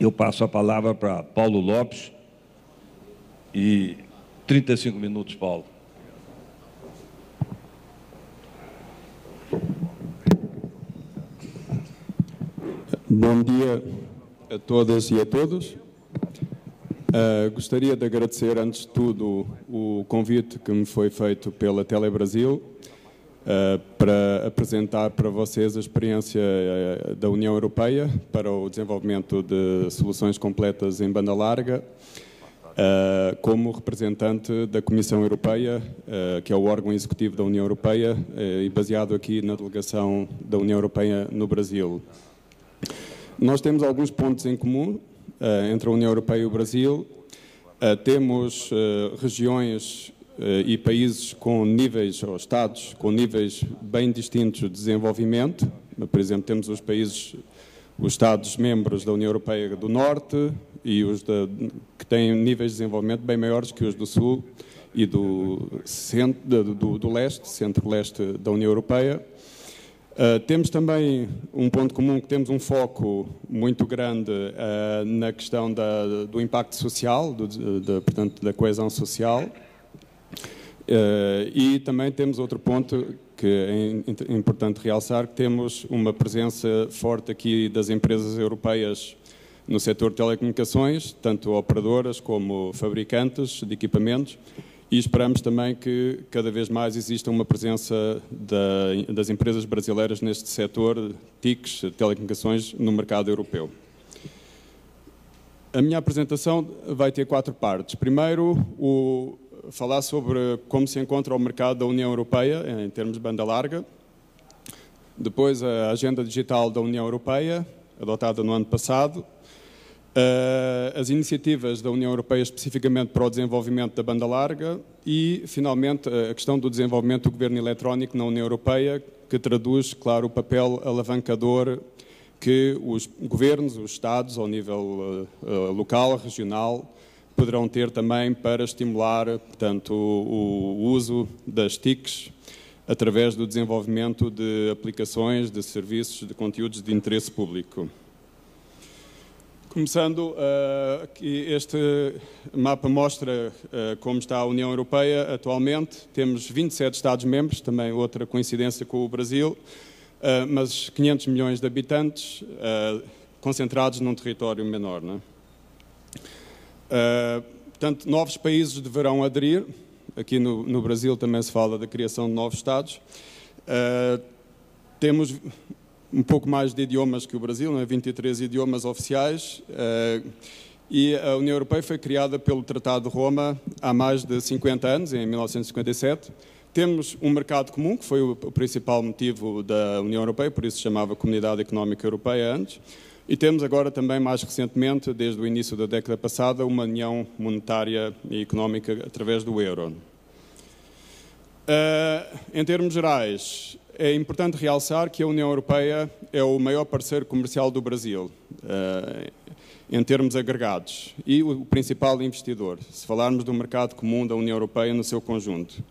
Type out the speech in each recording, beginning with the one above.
Eu passo a palavra para Paulo Lopes e 35 minutos, Paulo. Bom dia a todas e a todos. Gostaria de agradecer, antes de tudo, o convite que me foi feito pela Telebrasil para apresentar para vocês a experiência da União Europeia para o desenvolvimento de soluções completas em banda larga, como representante da Comissão Europeia, que é o órgão executivo da União Europeia, e baseado aqui na delegação da União Europeia no Brasil. Nós temos alguns pontos em comum entre a União Europeia e o Brasil. Temos regiões e países com níveis, ou estados, com níveis bem distintos de desenvolvimento. Por exemplo, temos os Estados-membros da União Europeia do Norte e os que têm níveis de desenvolvimento bem maiores que os do Sul e do Leste, Centro-Leste da União Europeia. Temos também um ponto comum, que temos um foco muito grande na questão do impacto social, portanto, da coesão social. E também temos outro ponto que é importante realçar, que temos uma presença forte aqui das empresas europeias no setor de telecomunicações, tanto operadoras como fabricantes de equipamentos, e esperamos também que cada vez mais exista uma presença das empresas brasileiras neste setor, TICs, telecomunicações, no mercado europeu. A minha apresentação vai ter 4 partes. Primeiro, falar sobre como se encontra o mercado da União Europeia em termos de banda larga. Depois, a agenda digital da União Europeia, adotada no ano passado. As iniciativas da União Europeia especificamente para o desenvolvimento da banda larga e, finalmente, a questão do desenvolvimento do governo eletrónico na União Europeia, que traduz, claro, o papel alavancador que os governos, os Estados, ao nível local, regional, poderão ter também para estimular, portanto, o uso das TICs através do desenvolvimento de aplicações, de serviços, de conteúdos de interesse público. Começando, este mapa mostra como está a União Europeia atualmente. Temos 27 Estados-membros, também outra coincidência com o Brasil, mas 500 milhões de habitantes concentrados num território menor, não é? Portanto, novos países deverão aderir. Aqui no Brasil também se fala da criação de novos Estados. Temos um pouco mais de idiomas que o Brasil, não é? 23 idiomas oficiais, e a União Europeia foi criada pelo Tratado de Roma há mais de 50 anos, em 1957. Temos um mercado comum, que foi o principal motivo da União Europeia, por isso se chamava Comunidade Económica Europeia antes, e temos agora também, mais recentemente, desde o início da década passada, uma união monetária e económica através do euro. Em termos gerais, é importante realçar que a União Europeia é o maior parceiro comercial do Brasil, em termos agregados, e o principal investidor, se falarmos do mercado comum da União Europeia no seu conjunto.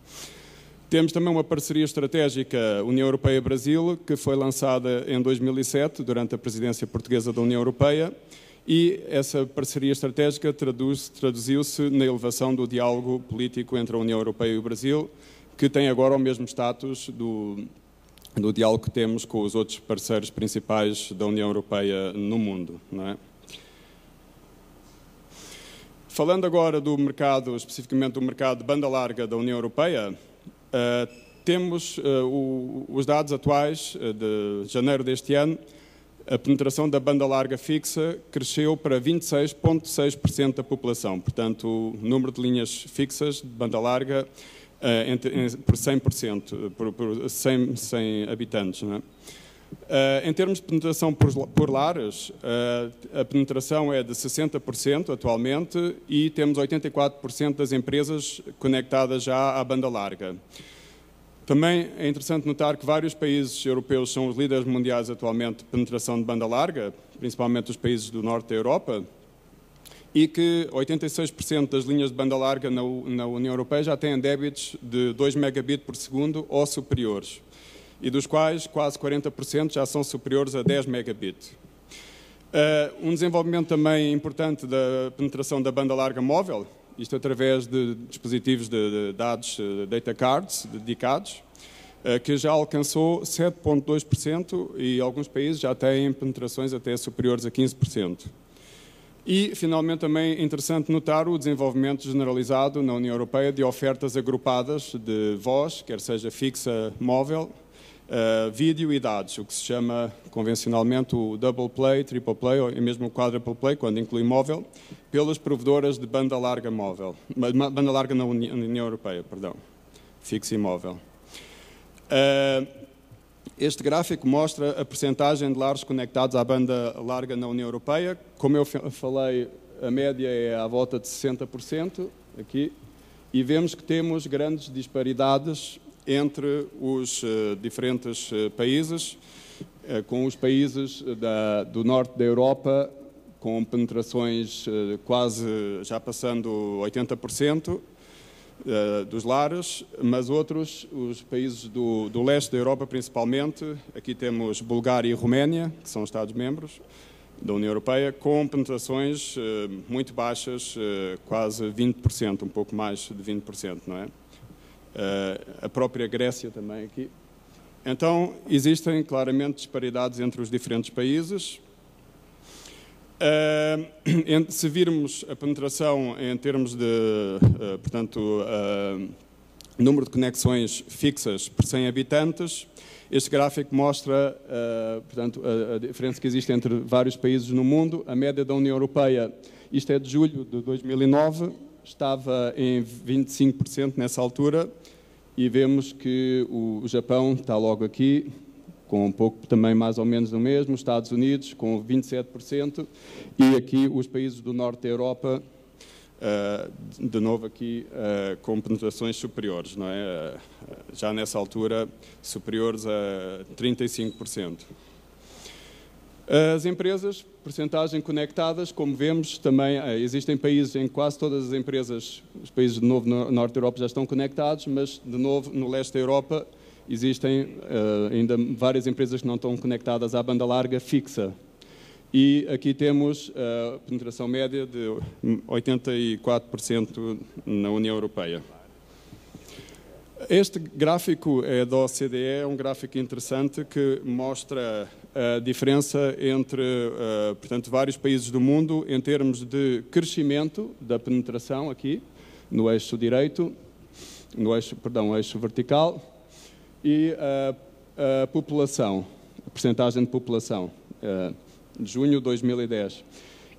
Temos também uma parceria estratégica União Europeia-Brasil, que foi lançada em 2007, durante a presidência portuguesa da União Europeia, e essa parceria estratégica traduziu-se na elevação do diálogo político entre a União Europeia e o Brasil, que tem agora o mesmo status do diálogo que temos com os outros parceiros principais da União Europeia no mundo, não é? Falando agora do mercado, especificamente do mercado de banda larga da União Europeia, temos os dados atuais de janeiro deste ano. A penetração da banda larga fixa cresceu para 26,6% da população, portanto, o número de linhas fixas de banda larga por 100%, por 100 habitantes. Não é? Em termos de penetração por lares, a penetração é de 60% atualmente e temos 84% das empresas conectadas já à banda larga. Também é interessante notar que vários países europeus são os líderes mundiais atualmente de penetração de banda larga, principalmente os países do norte da Europa, e que 86% das linhas de banda larga na União Europeia já têm débitos de 2 megabits por segundo ou superiores, e dos quais quase 40% já são superiores a 10 megabits. Um desenvolvimento também importante da penetração da banda larga móvel, isto através de dispositivos de dados, data cards dedicados, que já alcançou 7,2% e alguns países já têm penetrações até superiores a 15%. E, finalmente, também é interessante notar o desenvolvimento generalizado na União Europeia de ofertas agrupadas de voz, quer seja fixa, móvel, vídeo e dados, o que se chama convencionalmente o double play, triple play ou mesmo o quadruple play, quando inclui móvel, pelas provedoras de banda larga móvel, banda larga na União Europeia, perdão, fixa e móvel. Este gráfico mostra a percentagem de lares conectados à banda larga na União Europeia. Como eu falei, a média é à volta de 60% aqui, e vemos que temos grandes disparidades entre os diferentes países, com os países do norte da Europa com penetrações quase já passando 80%, dos lares, mas outros, os países do leste da Europa principalmente, aqui temos Bulgária e Roménia, que são Estados-membros da União Europeia, com penetrações muito baixas, quase 20%, um pouco mais de 20%, não é? A própria Grécia também aqui. Então, existem claramente disparidades entre os diferentes países. Se virmos a penetração em termos de, portanto, número de conexões fixas por 100 habitantes, este gráfico mostra, portanto, a diferença que existe entre vários países no mundo. A média da União Europeia, isto é de julho de 2009, estava em 25% nessa altura, e vemos que o Japão está logo aqui, com um pouco também mais ou menos no mesmo, os Estados Unidos com 27%, e aqui os países do norte da Europa, de novo aqui, com penetrações superiores, não é? Já nessa altura, superiores a 35%. As empresas, percentagem conectadas, como vemos, também existem países em que quase todas as empresas, os países de novo no norte da Europa já estão conectados, mas de novo no leste da Europa existem ainda várias empresas que não estão conectadas à banda larga fixa. E aqui temos a penetração média de 84% na União Europeia. Este gráfico é da OCDE, é um gráfico interessante que mostra a diferença entre, portanto, vários países do mundo em termos de crescimento da penetração aqui, no eixo direito, no eixo, perdão, eixo vertical, e a população, a percentagem de população, de junho de 2010.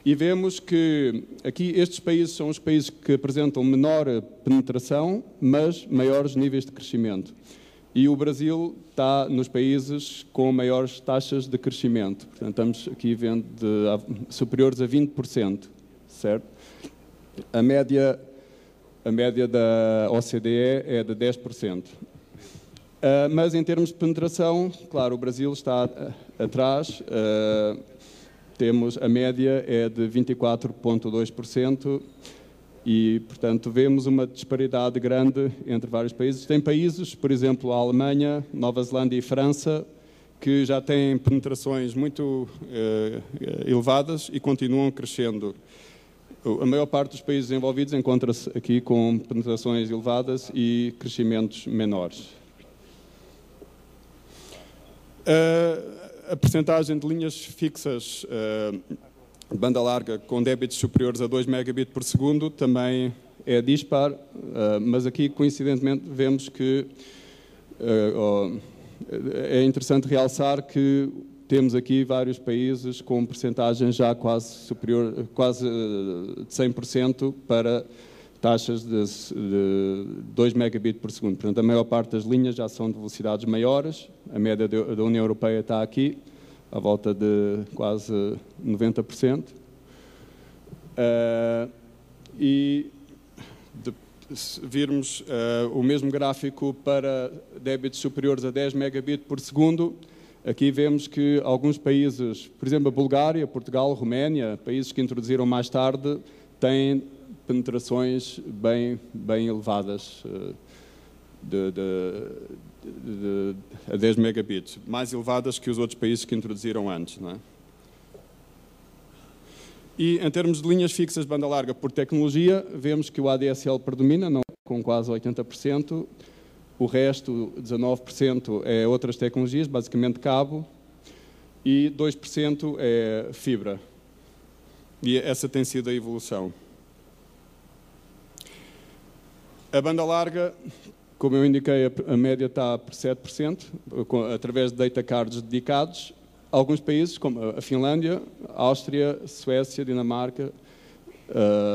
E vemos que aqui estes países são os países que apresentam menor penetração, mas maiores níveis de crescimento. E o Brasil está nos países com maiores taxas de crescimento. Portanto, estamos aqui vendo superiores a 20%, certo? A média da OCDE é de 10%. Mas em termos de penetração, claro, o Brasil está atrás. Temos a média é de 24,2% e, portanto, vemos uma disparidade grande entre vários países. Tem países, por exemplo, a Alemanha, Nova Zelândia e França, que já têm penetrações muito elevadas e continuam crescendo. A maior parte dos países desenvolvidos encontra-se aqui com penetrações elevadas e crescimentos menores. A percentagem de linhas fixas de banda larga com débitos superiores a 2 megabits por segundo também é dispar, mas aqui, coincidentemente, vemos que é interessante realçar que temos aqui vários países com percentagens já quase superior, quase de 100% para taxas de 2 megabits por segundo. Portanto, a maior parte das linhas já são de velocidades maiores. A média da União Europeia está aqui, à volta de quase 90%. E se virmos o mesmo gráfico para débitos superiores a 10 megabits por segundo, aqui vemos que alguns países, por exemplo, a Bulgária, Portugal, Roménia, países que introduziram mais tarde, têm penetrações bem elevadas a 10 megabits, mais elevadas que os outros países que introduziram antes, não é? E em termos de linhas fixas de banda larga por tecnologia, vemos que o ADSL predomina, não, com quase 80%. O resto, 19%, é outras tecnologias, basicamente cabo, e 2% é fibra. E essa tem sido a evolução. A banda larga, como eu indiquei, a média está por 7%, através de data cards dedicados. Alguns países, como a Finlândia, a Áustria, Suécia, Dinamarca,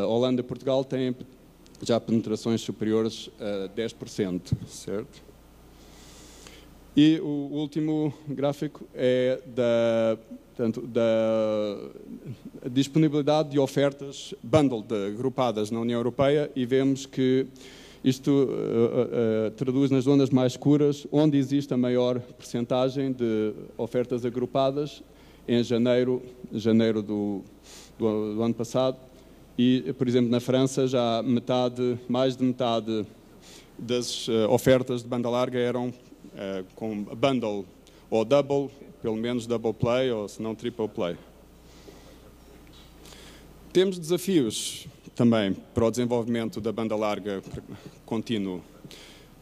Holanda e Portugal, têm já penetrações superiores a 10%, certo? E o último gráfico é da disponibilidade de ofertas bundled, agrupadas na União Europeia, e vemos que isto traduz nas zonas mais escuras, onde existe a maior percentagem de ofertas agrupadas, em janeiro do ano passado. E, por exemplo, na França, já mais de metade das ofertas de banda larga eram com bundle ou double, pelo menos double play, ou se não triple play. Temos desafios também para o desenvolvimento da banda larga contínuo.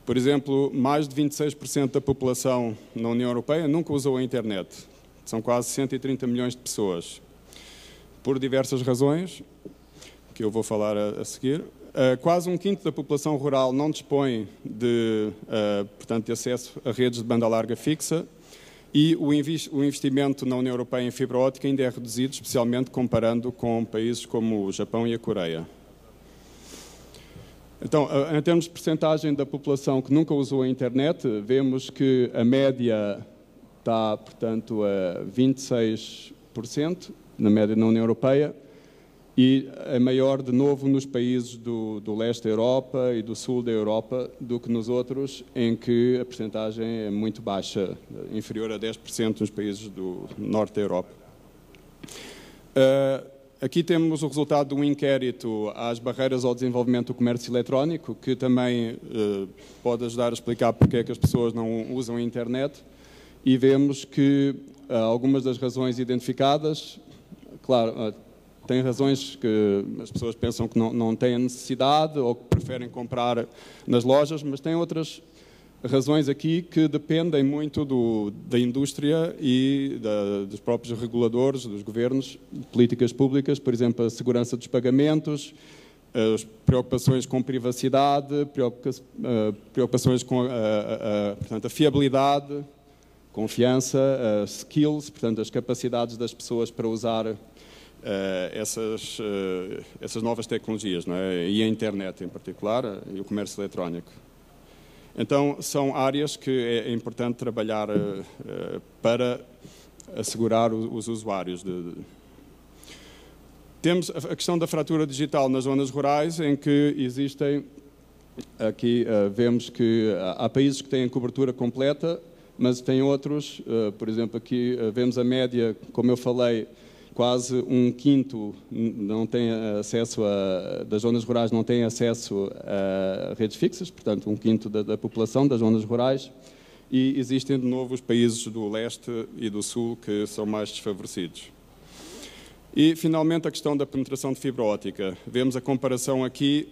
Por exemplo, mais de 26% da população na União Europeia nunca usou a internet. São quase 130 milhões de pessoas. Por diversas razões, que eu vou falar a seguir. Quase um quinto da população rural não dispõe portanto, de acesso a redes de banda larga fixa, e o investimento na União Europeia em fibra óptica ainda é reduzido, especialmente comparando com países como o Japão e a Coreia. Então, em termos de percentagem da população que nunca usou a internet, vemos que a média está, portanto, a 26%, na média na União Europeia, e é maior, de novo, nos países do leste da Europa e do sul da Europa do que nos outros, em que a percentagem é muito baixa, inferior a 10% nos países do norte da Europa. Aqui temos o resultado de um inquérito às barreiras ao desenvolvimento do comércio eletrónico, que também pode ajudar a explicar porque é que as pessoas não usam a internet, e vemos que algumas das razões identificadas, claro, tem razões que as pessoas pensam que não têm a necessidade ou que preferem comprar nas lojas, mas tem outras razões aqui que dependem muito da indústria e dos próprios reguladores, dos governos, políticas públicas, por exemplo, a segurança dos pagamentos, as preocupações com privacidade, preocupações com portanto, a fiabilidade, confiança, skills, portanto, as capacidades das pessoas para usar essas novas tecnologias, não é? E a internet em particular, e o comércio eletrónico. Então, são áreas que é importante trabalhar para assegurar os usuários. Temos a questão da fratura digital nas zonas rurais, em que existem, aqui vemos que há países que têm cobertura completa, mas tem outros, por exemplo, aqui vemos a média, como eu falei, quase um quinto não tem acesso das zonas rurais não tem acesso a redes fixas, portanto um quinto da população das zonas rurais, e existem de novo os países do leste e do sul que são mais desfavorecidos. E finalmente a questão da penetração de fibra óptica. Vemos a comparação aqui,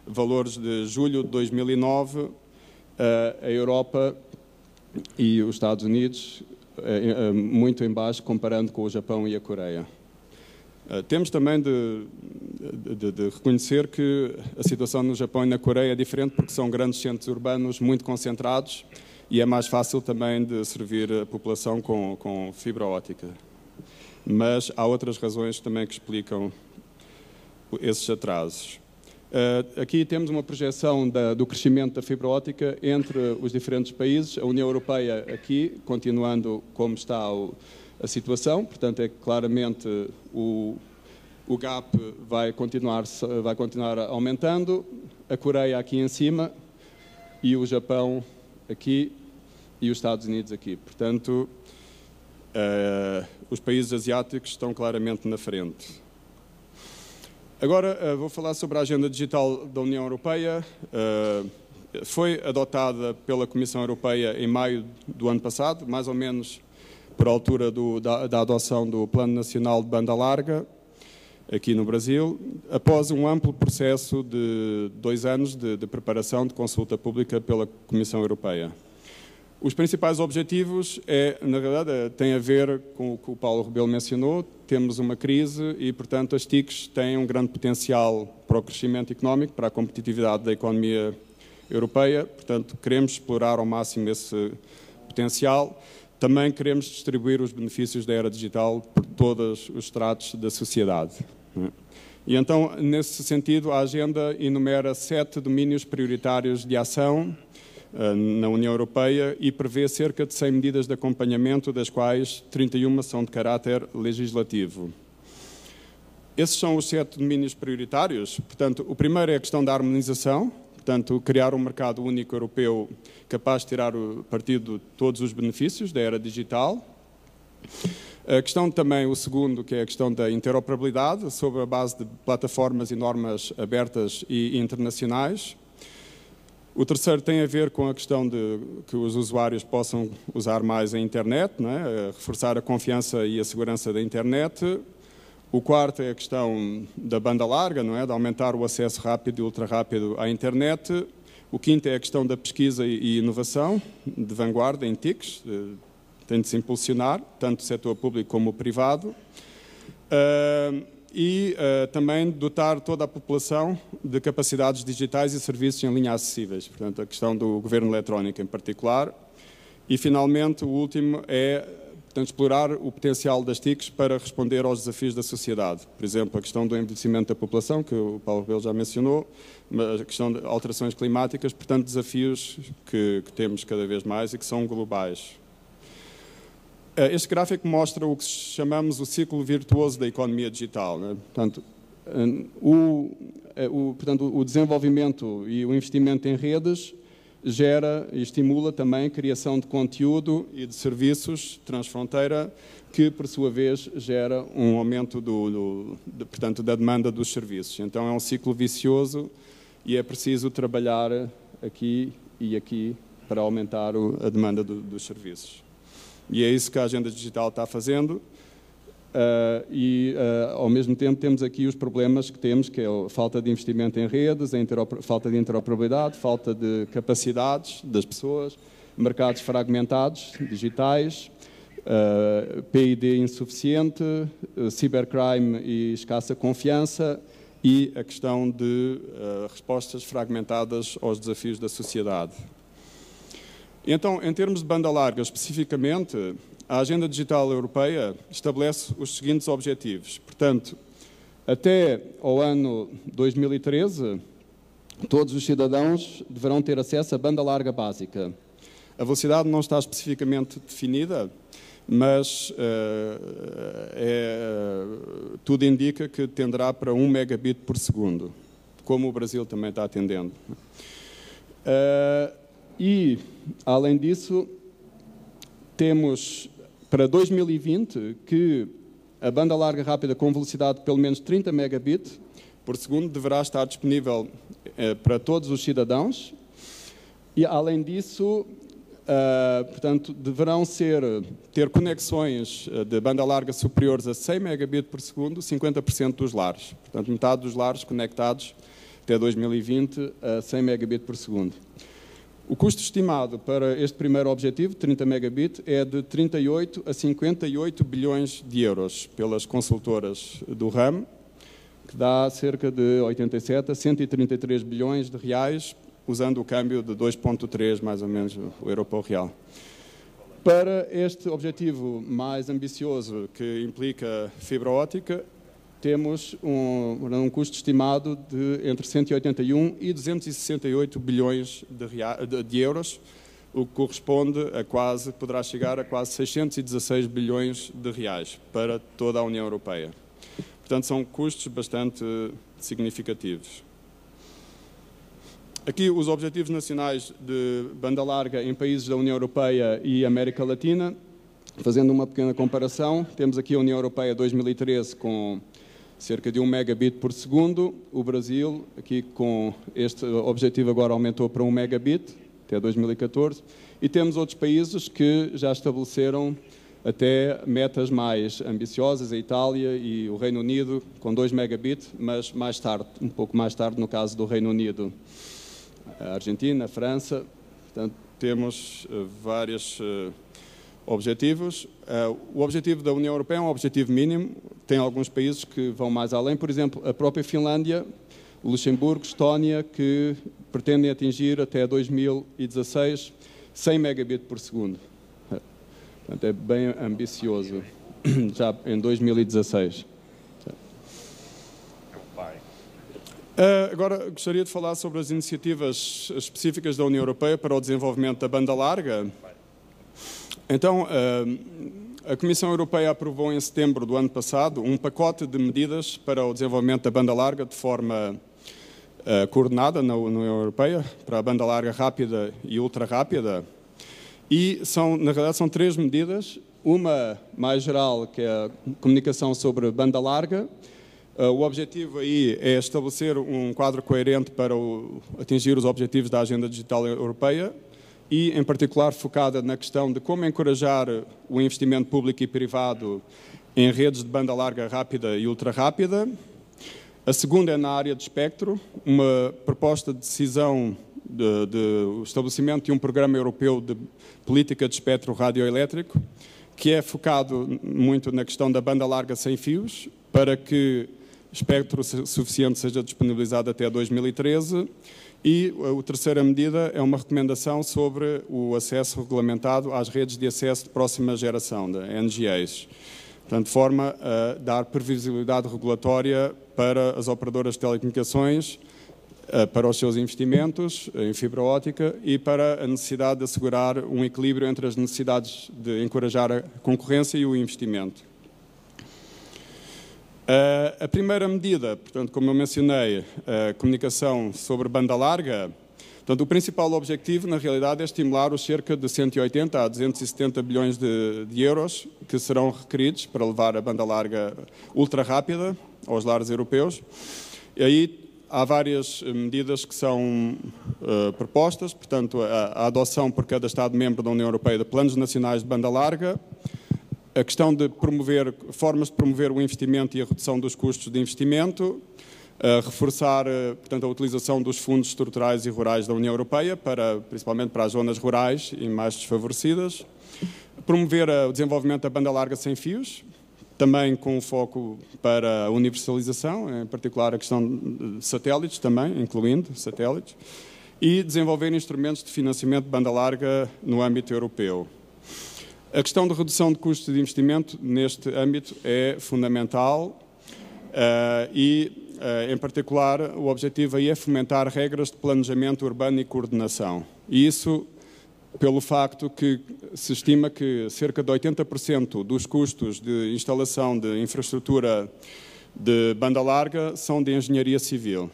valores de julho de 2009, a Europa e os Estados Unidos, muito em baixo, comparando com o Japão e a Coreia. Temos também de reconhecer que a situação no Japão e na Coreia é diferente, porque são grandes centros urbanos muito concentrados e é mais fácil também de servir a população com fibra óptica. Mas há outras razões também que explicam esses atrasos. Aqui temos uma projeção do crescimento da fibra óptica entre os diferentes países. A União Europeia aqui, continuando como está a situação, portanto é claramente o gap vai continuar aumentando, a Coreia aqui em cima e o Japão aqui e os Estados Unidos aqui. Portanto, os países asiáticos estão claramente na frente. Agora vou falar sobre a Agenda Digital da União Europeia. Foi adotada pela Comissão Europeia em maio do ano passado, mais ou menos por altura da adoção do Plano Nacional de Banda Larga. aqui no Brasil, após um amplo processo de 2 anos de preparação de consulta pública pela Comissão Europeia. Os principais objetivos, na verdade, têm a ver com o que o Paulo Rebelo mencionou. Temos uma crise e, portanto, as TICs têm um grande potencial para o crescimento económico, para a competitividade da economia europeia. Portanto, queremos explorar ao máximo esse potencial. Também queremos distribuir os benefícios da era digital por todos os estratos da sociedade. E então, nesse sentido, a agenda enumera 7 domínios prioritários de ação na União Europeia e prevê cerca de 100 medidas de acompanhamento, das quais 31 são de caráter legislativo. Esses são os 7 domínios prioritários. Portanto, o primeiro é a questão da harmonização, portanto, criar um mercado único europeu capaz de tirar o partido de todos os benefícios da era digital. A questão também, o segundo, que é a questão da interoperabilidade, sobre a base de plataformas e normas abertas e internacionais. O terceiro tem a ver com a questão de que os usuários possam usar mais a internet, não é? Reforçar a confiança e a segurança da internet. O quarto é a questão da banda larga, não é? De aumentar o acesso rápido e ultra rápido à internet. O quinto é a questão da pesquisa e inovação, de vanguarda em TICs, tem de se impulsionar, tanto o setor público como o privado. Também dotar toda a população de capacidades digitais e serviços em linha acessíveis, portanto, a questão do governo eletrónico em particular. E, finalmente, o último é, portanto, explorar o potencial das TICs para responder aos desafios da sociedade. Por exemplo, a questão do envelhecimento da população, que o Paulo Rebelo já mencionou, mas a questão de alterações climáticas, portanto, desafios que temos cada vez mais e que são globais. Este gráfico mostra o que chamamos o ciclo virtuoso da economia digital, né? Portanto, o desenvolvimento e o investimento em redes gera e estimula também a criação de conteúdo e de serviços transfronteira, que, por sua vez, gera um aumento portanto, da demanda dos serviços. Então, é um ciclo vicioso e é preciso trabalhar aqui e aqui para aumentar a demanda dos serviços. E é isso que a agenda digital está fazendo. Ao mesmo tempo, temos aqui os problemas que temos, que é a falta de investimento em redes, a falta de interoperabilidade, falta de capacidades das pessoas, mercados fragmentados, digitais, PID insuficiente, cibercrime e escassa confiança e a questão de respostas fragmentadas aos desafios da sociedade. Então, em termos de banda larga, especificamente, a Agenda Digital Europeia estabelece os seguintes objetivos. Portanto, até ao ano 2013, todos os cidadãos deverão ter acesso à banda larga básica. A velocidade não está especificamente definida, mas tudo indica que tenderá para 1 megabit por segundo, como o Brasil também está atendendo. E, além disso, temos para 2020 que a banda larga rápida com velocidade de pelo menos 30 megabit por segundo deverá estar disponível para todos os cidadãos e, além disso, portanto, deverão ter conexões de banda larga superiores a 100 megabit por segundo, 50% dos lares. Portanto, metade dos lares conectados até 2020 a 100 megabit por segundo. O custo estimado para este primeiro objetivo, 30 megabit, é de 38 a 58 bilhões de euros pelas consultoras do ramo, que dá cerca de 87 a 133 bilhões de reais, usando o câmbio de 2,3, mais ou menos, o euro para o real. Para este objetivo mais ambicioso, que implica fibra óptica, temos um custo estimado de entre 181 e 268 bilhões de euros, o que corresponde a poderá chegar a quase 616 bilhões de reais para toda a União Europeia. Portanto, são custos bastante significativos. Aqui os objetivos nacionais de banda larga em países da União Europeia e América Latina. Fazendo uma pequena comparação, temos aqui a União Europeia 2013 com cerca de 1 megabit por segundo. O Brasil, aqui com este objetivo agora aumentou para 1 megabit, até 2014. E temos outros países que já estabeleceram até metas mais ambiciosas, a Itália e o Reino Unido com 2 megabits, mas mais tarde, um pouco mais tarde no caso do Reino Unido. A Argentina, a França, portanto temos vários objetivos. O objetivo da União Europeia é um objetivo mínimo, tem alguns países que vão mais além, por exemplo, a própria Finlândia, Luxemburgo, Estónia, que pretendem atingir até 2016 100 megabits por segundo. Portanto, é bem ambicioso, já em 2016. Agora, gostaria de falar sobre as iniciativas específicas da União Europeia para o desenvolvimento da banda larga. Então, a Comissão Europeia aprovou em setembro do ano passado um pacote de medidas para o desenvolvimento da banda larga de forma coordenada na União Europeia, para a banda larga rápida e ultra rápida. E, na realidade, são 3 medidas. Uma mais geral, que é a comunicação sobre banda larga. O objetivo aí é estabelecer um quadro coerente para atingir os objetivos da Agenda Digital Europeia e, em particular, focada na questão de como encorajar o investimento público e privado em redes de banda larga rápida e ultra rápida. A segunda é na área de espectro, uma proposta de decisão de estabelecimento de um programa europeu de política de espectro radioelétrico, que é focado muito na questão da banda larga sem fios, para que espectro suficiente seja disponibilizado até 2013. E a terceira medida é uma recomendação sobre o acesso regulamentado às redes de acesso de próxima geração, da NGAs. Portanto, de forma a dar previsibilidade regulatória para as operadoras de telecomunicações, para os seus investimentos em fibra óptica e para a necessidade de assegurar um equilíbrio entre as necessidades de encorajar a concorrência e o investimento. A primeira medida, portanto, como eu mencionei, a comunicação sobre banda larga. Portanto, o principal objetivo, na realidade, é estimular os cerca de 180 a 270 bilhões de euros que serão requeridos para levar a banda larga ultra rápida aos lares europeus. E aí há várias medidas que são propostas, portanto, a adoção por cada Estado-membro da União Europeia de planos nacionais de banda larga, a questão de promover, formas de promover o investimento e a redução dos custos de investimento, reforçar, portanto, a utilização dos fundos estruturais e rurais da União Europeia, principalmente para as zonas rurais e mais desfavorecidas, promover o desenvolvimento da banda larga sem fios, também com foco para a universalização, em particular a questão de satélites também, incluindo satélites, e desenvolver instrumentos de financiamento de banda larga no âmbito europeu. A questão de redução de custos de investimento neste âmbito é fundamental em particular, o objetivo aí é fomentar regras de planejamento urbano e coordenação. E isso pelo facto que se estima que cerca de 80% dos custos de instalação de infraestrutura de banda larga são de engenharia civil.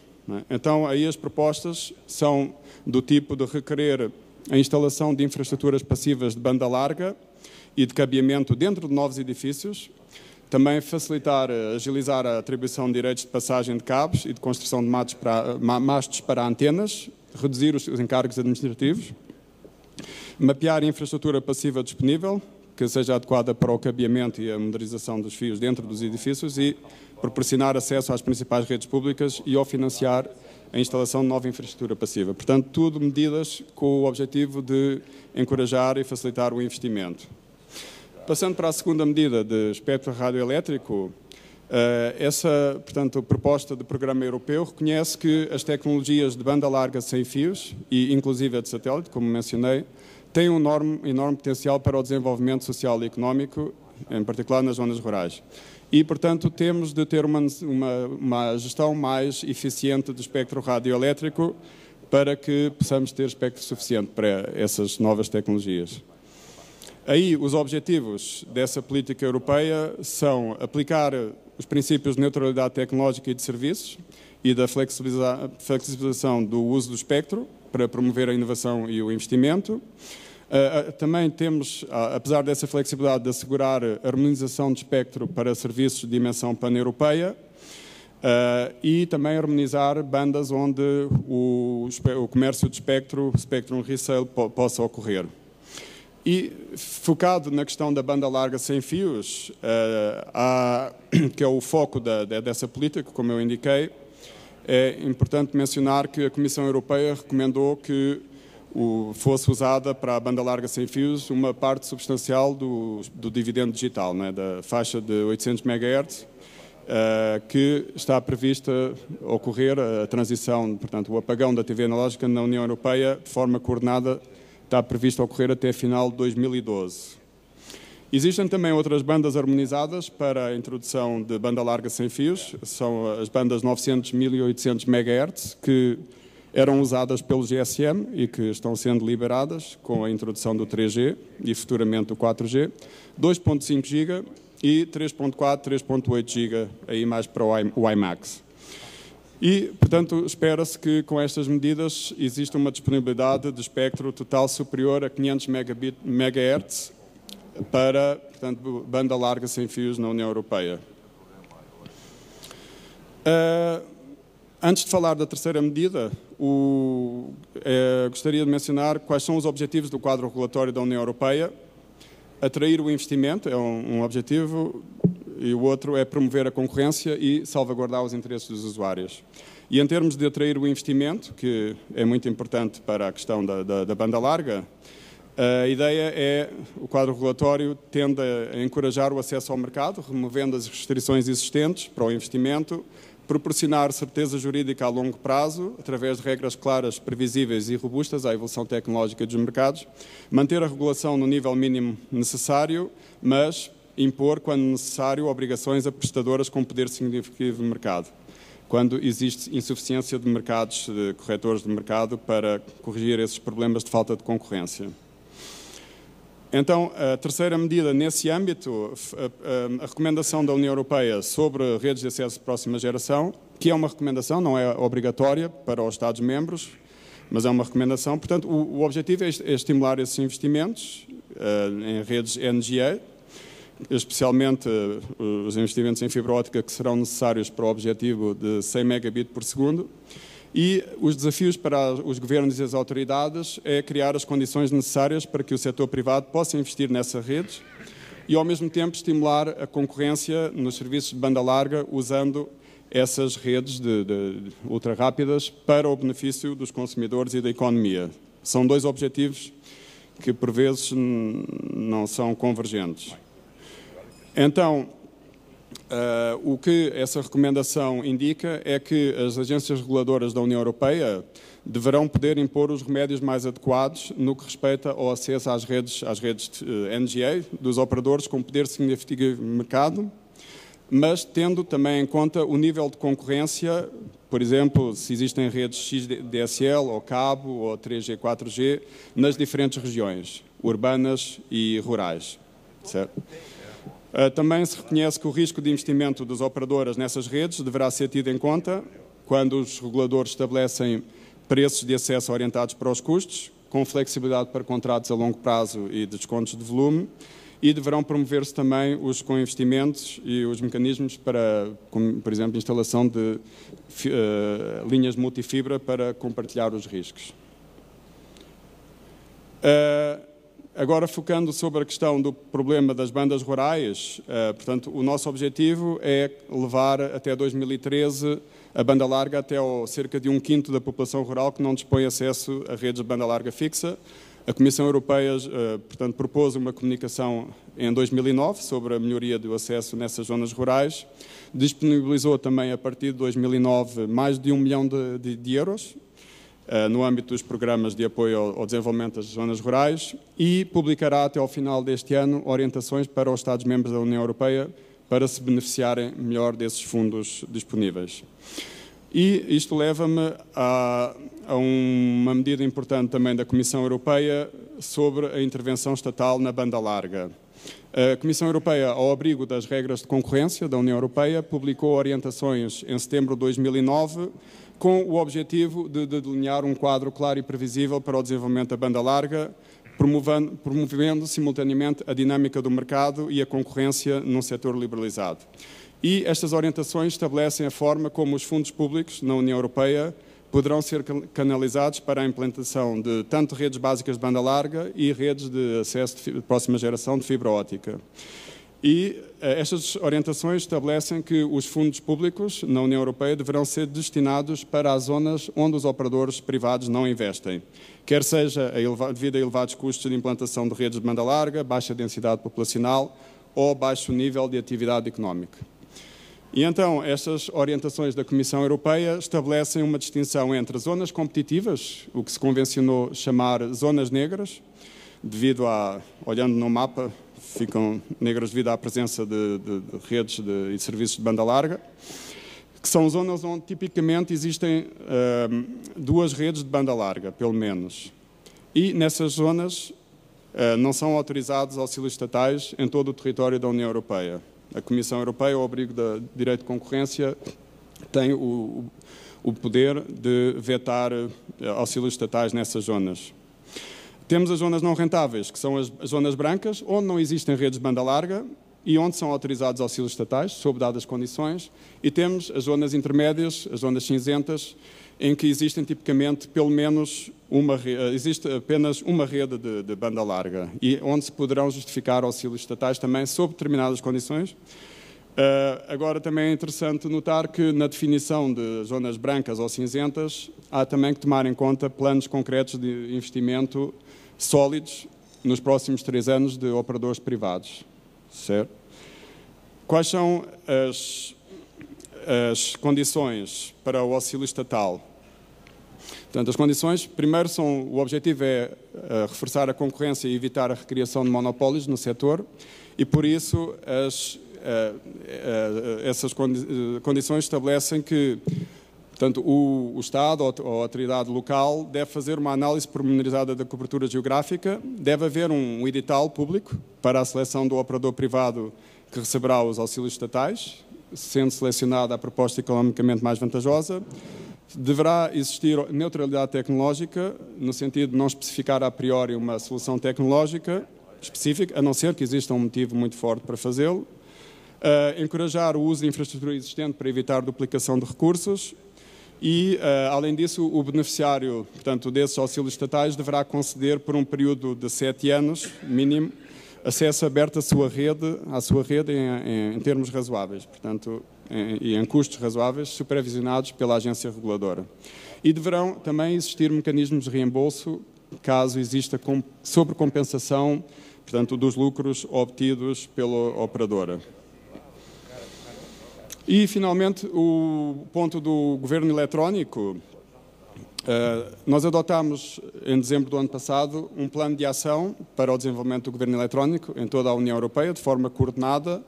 Então, aí as propostas são do tipo de requerer a instalação de infraestruturas passivas de banda larga e de cabeamento dentro de novos edifícios, também facilitar, agilizar a atribuição de direitos de passagem de cabos e de construção de mastos para antenas, reduzir os encargos administrativos, mapear a infraestrutura passiva disponível, que seja adequada para o cabeamento e a modernização dos fios dentro dos edifícios e proporcionar acesso às principais redes públicas e ao financiar a instalação de nova infraestrutura passiva. Portanto, tudo medidas com o objetivo de encorajar e facilitar o investimento. Passando para a segunda medida de espectro radioelétrico, essa, portanto, proposta de programa europeu reconhece que as tecnologias de banda larga sem fios, e inclusive a de satélite, como mencionei, têm um enorme potencial para o desenvolvimento social e económico, em particular nas zonas rurais. E, portanto, temos de ter uma gestão mais eficiente do espectro radioelétrico para que possamos ter espectro suficiente para essas novas tecnologias. Aí, os objetivos dessa política europeia são aplicar os princípios de neutralidade tecnológica e de serviços e da flexibilização do uso do espectro para promover a inovação e o investimento. Também temos, apesar dessa flexibilidade, de assegurar a harmonização de espectro para serviços de dimensão pan-europeia e também harmonizar bandas onde o comércio de espectro, Spectrum Resale, possa ocorrer. E, focado na questão da banda larga sem fios, que é o foco dessa política, como eu indiquei, é importante mencionar que a Comissão Europeia recomendou que fosse usada para a banda larga sem fios uma parte substancial do dividendo digital, não é? Da faixa de 800 MHz, que está prevista ocorrer a transição, portanto, o apagão da TV analógica na União Europeia de forma coordenada, está previsto ocorrer até final de 2012. Existem também outras bandas harmonizadas para a introdução de banda larga sem fios, são as bandas 900, 1800 MHz, que eram usadas pelo GSM e que estão sendo liberadas com a introdução do 3G e futuramente do 4G, 2.5 GB e 3.4, 3.8 GB, aí mais para o IMAX. E, portanto, espera-se que com estas medidas exista uma disponibilidade de espectro total superior a 500 MHz para, portanto, banda larga sem fios na União Europeia. Antes de falar da terceira medida, gostaria de mencionar quais são os objetivos do quadro regulatório da União Europeia. Atrair o investimento é um objetivo, e o outro é promover a concorrência e salvaguardar os interesses dos usuários. E em termos de atrair o investimento, que é muito importante para a questão da banda larga, a ideia é, o quadro regulatório tende a encorajar o acesso ao mercado, removendo as restrições existentes para o investimento, proporcionar certeza jurídica a longo prazo, através de regras claras, previsíveis e robustas à evolução tecnológica dos mercados, manter a regulação no nível mínimo necessário, mas impor, quando necessário, obrigações a prestadoras com poder significativo de mercado, quando existe insuficiência de mercados, de corretores de mercado, para corrigir esses problemas de falta de concorrência. Então, a terceira medida nesse âmbito, a recomendação da União Europeia sobre redes de acesso de próxima geração, que é uma recomendação, não é obrigatória para os Estados-membros, mas é uma recomendação. Portanto, o objetivo é estimular esses investimentos em redes NGA, especialmente os investimentos em fibra óptica que serão necessários para o objetivo de 100 megabit por segundo. E os desafios para os governos e as autoridades é criar as condições necessárias para que o setor privado possa investir nessas redes e, ao mesmo tempo, estimular a concorrência nos serviços de banda larga usando essas redes de ultra rápidas para o benefício dos consumidores e da economia. São dois objetivos que, por vezes, não são convergentes. Então, o que essa recomendação indica é que as agências reguladoras da União Europeia deverão poder impor os remédios mais adequados no que respeita ao acesso às redes NGA dos operadores com poder significativo de mercado, mas tendo também em conta o nível de concorrência, por exemplo, se existem redes XDSL, ou cabo, ou 3G, 4G, nas diferentes regiões, urbanas e rurais. Certo? Também se reconhece que o risco de investimento das operadoras nessas redes deverá ser tido em conta quando os reguladores estabelecem preços de acesso orientados para os custos, com flexibilidade para contratos a longo prazo e descontos de volume, e deverão promover-se também os co-investimentos e os mecanismos para, como, por exemplo, instalação de linhas multifibra para compartilhar os riscos. Agora, focando sobre a questão do problema das bandas rurais, portanto, o nosso objetivo é levar até 2013 a banda larga até cerca de 1/5 da população rural que não dispõe acesso a redes de banda larga fixa. A Comissão Europeia, portanto, propôs uma comunicação em 2009 sobre a melhoria do acesso nessas zonas rurais. Disponibilizou também, a partir de 2009, mais de 1 milhão de euros no âmbito dos programas de apoio ao desenvolvimento das zonas rurais e publicará até ao final deste ano orientações para os Estados-membros da União Europeia para se beneficiarem melhor desses fundos disponíveis. E isto leva-me a uma medida importante também da Comissão Europeia sobre a intervenção estatal na banda larga. A Comissão Europeia, ao abrigo das regras de concorrência da União Europeia, publicou orientações em setembro de 2009 com o objetivo de delinear um quadro claro e previsível para o desenvolvimento da banda larga, promovendo simultaneamente a dinâmica do mercado e a concorrência num setor liberalizado. E estas orientações estabelecem a forma como os fundos públicos na União Europeia poderão ser canalizados para a implantação de tanto redes básicas de banda larga e redes de acesso de próxima geração de fibra óptica. E estas orientações estabelecem que os fundos públicos na União Europeia deverão ser destinados para as zonas onde os operadores privados não investem, quer seja devido a elevados custos de implantação de redes de banda larga, baixa densidade populacional ou baixo nível de atividade económica. E então, estas orientações da Comissão Europeia estabelecem uma distinção entre zonas competitivas, o que se convencionou chamar zonas negras, devido a, olhando no mapa, ficam negras devido à presença de redes e serviços de banda larga, que são zonas onde tipicamente existem duas redes de banda larga, pelo menos. E nessas zonas não são autorizados auxílios estatais em todo o território da União Europeia. A Comissão Europeia, ao abrigo da direito de concorrência, tem o poder de vetar auxílios estatais nessas zonas. Temos as zonas não rentáveis, que são as zonas brancas, onde não existem redes de banda larga e onde são autorizados auxílios estatais, sob dadas condições. E temos as zonas intermédias, as zonas cinzentas, em que existem tipicamente pelo menos existe apenas uma rede de banda larga e onde se poderão justificar auxílios estatais também sob determinadas condições. Agora também é interessante notar que na definição de zonas brancas ou cinzentas há também que tomar em conta planos concretos de investimento sólidos nos próximos 3 anos de operadores privados. Certo? Quais são as condições para o auxílio estatal? Portanto, as condições, primeiro, o objetivo é reforçar a concorrência e evitar a recriação de monopólios no setor e, por isso, essas condições estabelecem que, portanto, o Estado ou a autoridade local deve fazer uma análise pormenorizada da cobertura geográfica, deve haver um edital público para a seleção do operador privado que receberá os auxílios estatais, sendo selecionada a proposta economicamente mais vantajosa. Deverá existir neutralidade tecnológica, no sentido de não especificar a priori uma solução tecnológica específica, a não ser que exista um motivo muito forte para fazê-lo. Encorajar o uso de infraestrutura existente para evitar duplicação de recursos e, além disso, o beneficiário, portanto, desses auxílios estatais deverá conceder por um período de 7 anos, mínimo, acesso aberto à sua rede em termos razoáveis, portanto, e em custos razoáveis, supervisionados pela agência reguladora. E deverão também existir mecanismos de reembolso caso exista sobrecompensação, portanto, dos lucros obtidos pela operadora. E, finalmente, o ponto do governo eletrónico. Nós adotámos, em dezembro do ano passado, um plano de ação para o desenvolvimento do governo eletrónico em toda a União Europeia, de forma coordenada,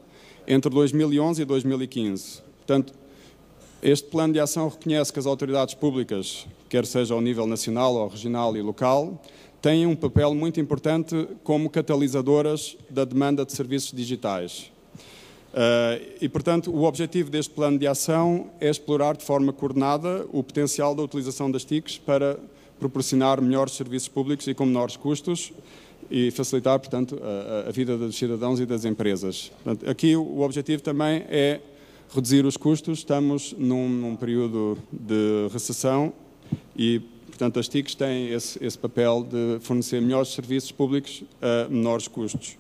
entre 2011 e 2015. Portanto, este plano de ação reconhece que as autoridades públicas, quer seja ao nível nacional, ou regional e local, têm um papel muito importante como catalisadoras da demanda de serviços digitais. E, portanto, o objetivo deste plano de ação é explorar de forma coordenada o potencial da utilização das TICs para proporcionar melhores serviços públicos e com menores custos e facilitar, portanto, a vida dos cidadãos e das empresas. Portanto, aqui o objetivo também é reduzir os custos. Estamos num período de recessão e, portanto, as TICs têm esse papel de fornecer melhores serviços públicos a menores custos.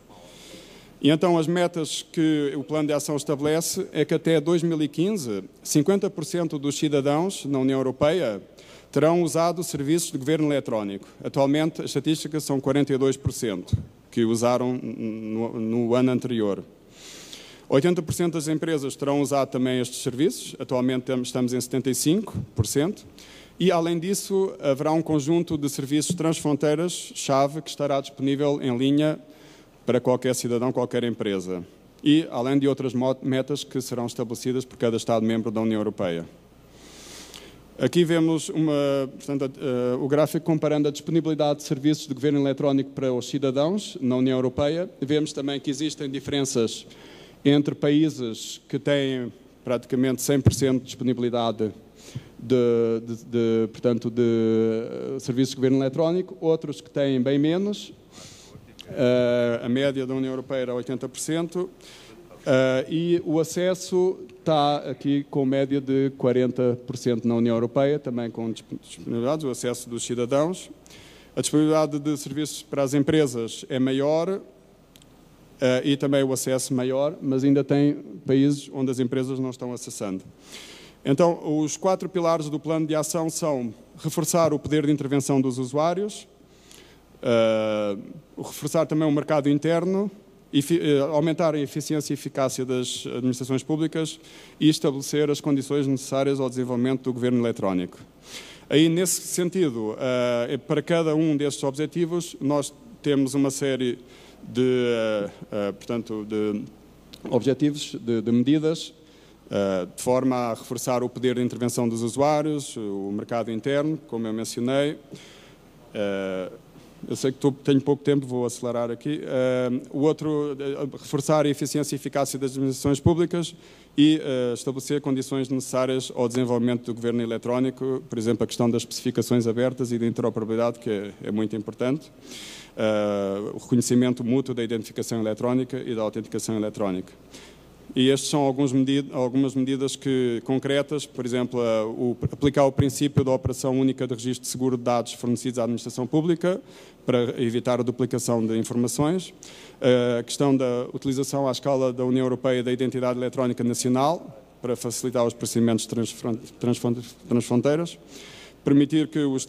E então as metas que o plano de ação estabelece é que até 2015, 50% dos cidadãos na União Europeia terão usado serviços de governo eletrónico. Atualmente, as estatísticas são 42% que usaram no ano anterior. 80% das empresas terão usado também estes serviços. Atualmente estamos em 75%. E, além disso, haverá um conjunto de serviços transfronteiras-chave que estará disponível em linha para qualquer cidadão, qualquer empresa. E, além de outras metas que serão estabelecidas por cada Estado-membro da União Europeia. Aqui vemos portanto, o gráfico comparando a disponibilidade de serviços de governo eletrónico para os cidadãos na União Europeia. Vemos também que existem diferenças entre países que têm praticamente 100% de disponibilidade portanto, de serviços de governo eletrónico, outros que têm bem menos. A média da União Europeia era 80%. E o acesso está aqui com média de 40% na União Europeia, também com disponibilidades, o acesso dos cidadãos. A disponibilidade de serviços para as empresas é maior e também o acesso maior, mas ainda tem países onde as empresas não estão acessando. Então, os 4 pilares do plano de ação são reforçar o poder de intervenção dos usuários, reforçar também o mercado interno, aumentar a eficiência e eficácia das administrações públicas e estabelecer as condições necessárias ao desenvolvimento do governo eletrónico. Aí, nesse sentido, para cada um destes objetivos, nós temos uma série de objetivos, de medidas, de forma a reforçar o poder de intervenção dos usuários, o mercado interno, como eu mencionei. Eu sei que tenho pouco tempo, vou acelerar aqui. O outro, reforçar a eficiência e eficácia das administrações públicas e estabelecer condições necessárias ao desenvolvimento do governo eletrónico, por exemplo, a questão das especificações abertas e da interoperabilidade, que é muito importante. O reconhecimento mútuo da identificação eletrónica e da autenticação eletrónica. E estas são algumas medidas concretas, por exemplo, aplicar o princípio da operação única de registro de seguro de dados fornecidos à administração pública para evitar a duplicação de informações, a questão da utilização à escala da União Europeia da identidade eletrónica nacional para facilitar os procedimentos transfronteiras, permitir que os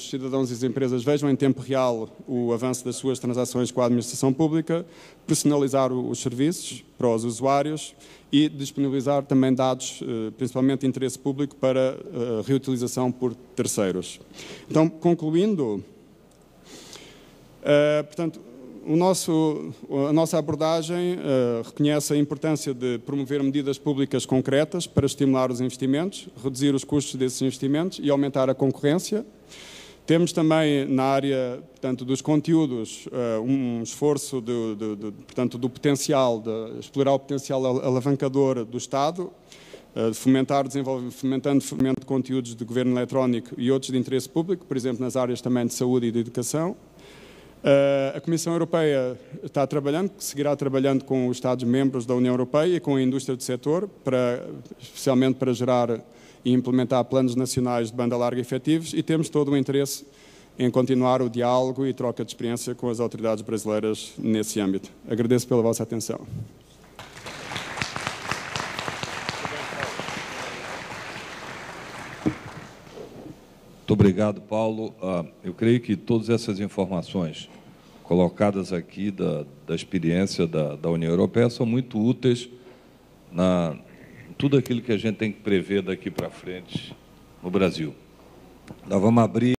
cidadãos e as empresas vejam em tempo real o avanço das suas transações com a administração pública, personalizar os serviços para os usuários e disponibilizar também dados, principalmente de interesse público, para reutilização por terceiros. Então, concluindo, portanto, a nossa abordagem reconhece a importância de promover medidas públicas concretas para estimular os investimentos, reduzir os custos desses investimentos e aumentar a concorrência. Temos também na área, portanto, dos conteúdos um esforço do potencial, de explorar o potencial alavancador do Estado, fomentando desenvolvimento de conteúdos de governo eletrónico e outros de interesse público, por exemplo, nas áreas também de saúde e de educação. A Comissão Europeia está trabalhando, seguirá trabalhando com os Estados-membros da União Europeia e com a indústria do setor, especialmente para gerar e implementar planos nacionais de banda larga efetivos, e temos todo o interesse em continuar o diálogo e troca de experiência com as autoridades brasileiras nesse âmbito. Agradeço pela vossa atenção. Muito obrigado, Paulo. Eu creio que todas essas informações colocadas aqui da experiência da União Europeia são muito úteis na tudo aquilo que a gente tem que prever daqui para frente no Brasil. Nós vamos abrir